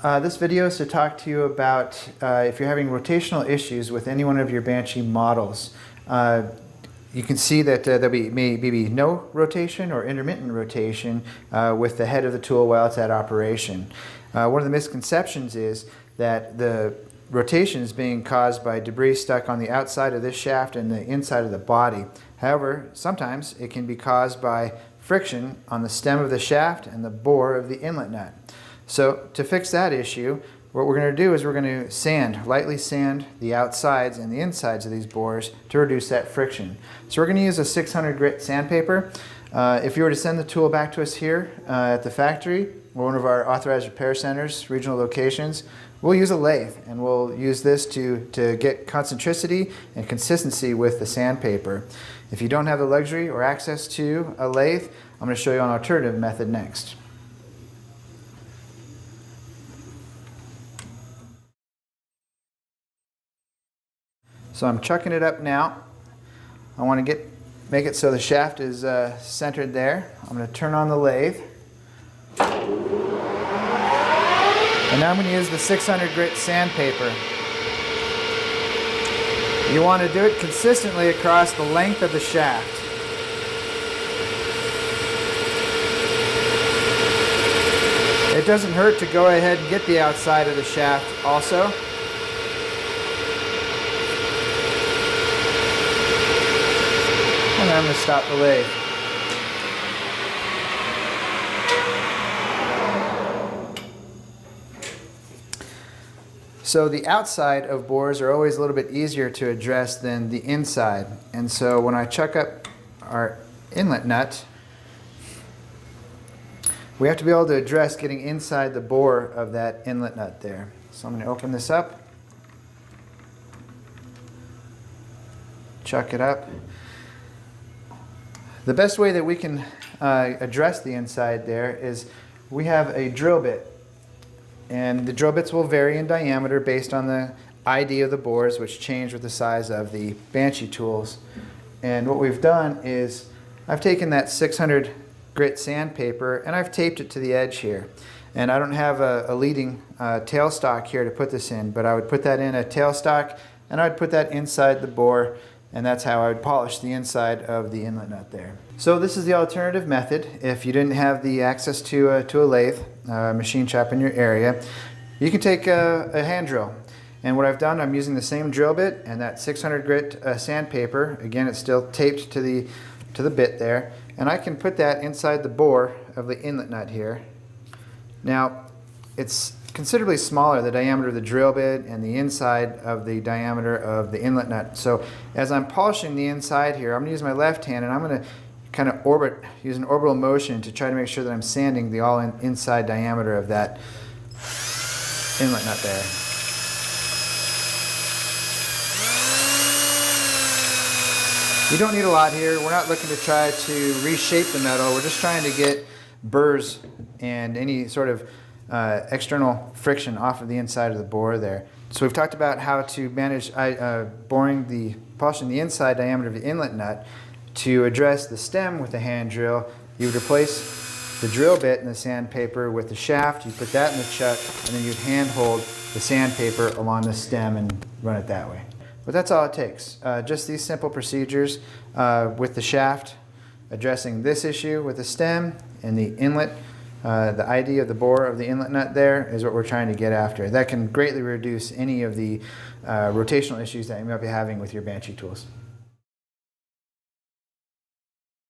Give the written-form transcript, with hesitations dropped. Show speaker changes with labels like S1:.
S1: This video is to talk to you about if you're having rotational issues with any one of your Banshee models. You can see that there'll be maybe no rotation or intermittent rotation with the head of the tool while it's at operation. One of the misconceptions is that the rotation is being caused by debris stuck on the outside of this shaft and the inside of the body. However, sometimes it can be caused by friction on the stem of the shaft and the bore of the inlet nut. So to fix that issue, what we're going to do is we're going to lightly sand the outsides and the insides of these bores to reduce that friction. So we're going to use a 600 grit sandpaper. If you were to send the tool back to us here at the factory or one of our authorized repair centers, regional locations, we'll use a lathe, and we'll use this to get concentricity and consistency with the sandpaper. If you don't have the luxury or access to a lathe, I'm going to show you an alternative method next. So I'm chucking it up now. I want to make it so the shaft is centered there. I'm going to turn on the lathe. And now I'm going to use the 600 grit sandpaper. You want to do it consistently across the length of the shaft. It doesn't hurt to go ahead and get the outside of the shaft also. And I'm going to stop the lathe. So the outside of bores are always a little bit easier to address than the inside. And so when I chuck up our inlet nut, we have to be able to address getting inside the bore of that inlet nut there. So I'm going to open this up, chuck it up. The best way that we can address the inside there is we have a drill bit. And the drill bits will vary in diameter based on the ID of the bores, which change with the size of the Banshee tools. And what we've done is I've taken that 600 grit sandpaper and I've taped it to the edge here. And I don't have a leading tailstock here to put this in, but I would put that in a tailstock and I'd put that inside the bore, and that's how I would polish the inside of the inlet nut there. So this is the alternative method. If you didn't have the access to a lathe, machine shop in your area, you can take a hand drill. And what I've done, I'm using the same drill bit and that 600 grit sandpaper. Again, it's still taped to the bit there. And I can put that inside the bore of the inlet nut here. Now, it's considerably smaller, the diameter of the drill bit and the inside of the diameter of the inlet nut. So as I'm polishing the inside here, I'm going to use my left hand and I'm going to kind of use an orbital motion to try to make sure that I'm sanding the inside diameter of that inlet nut there. You don't need a lot here. We're not looking to try to reshape the metal. We're just trying to get burrs and any sort of external friction off of the inside of the bore there. So we've talked about how to manage polishing the inside diameter of the inlet nut. To address the stem with a hand drill, you would replace the drill bit in the sandpaper with the shaft. You put that in the chuck, and then you'd hand hold the sandpaper along the stem and run it that way. But that's all it takes. Just these simple procedures with the shaft, addressing this issue with the stem and the inlet. The ID of the bore of the inlet nut there is what we're trying to get after. That can greatly reduce any of the rotational issues that you might be having with your Banshee tools.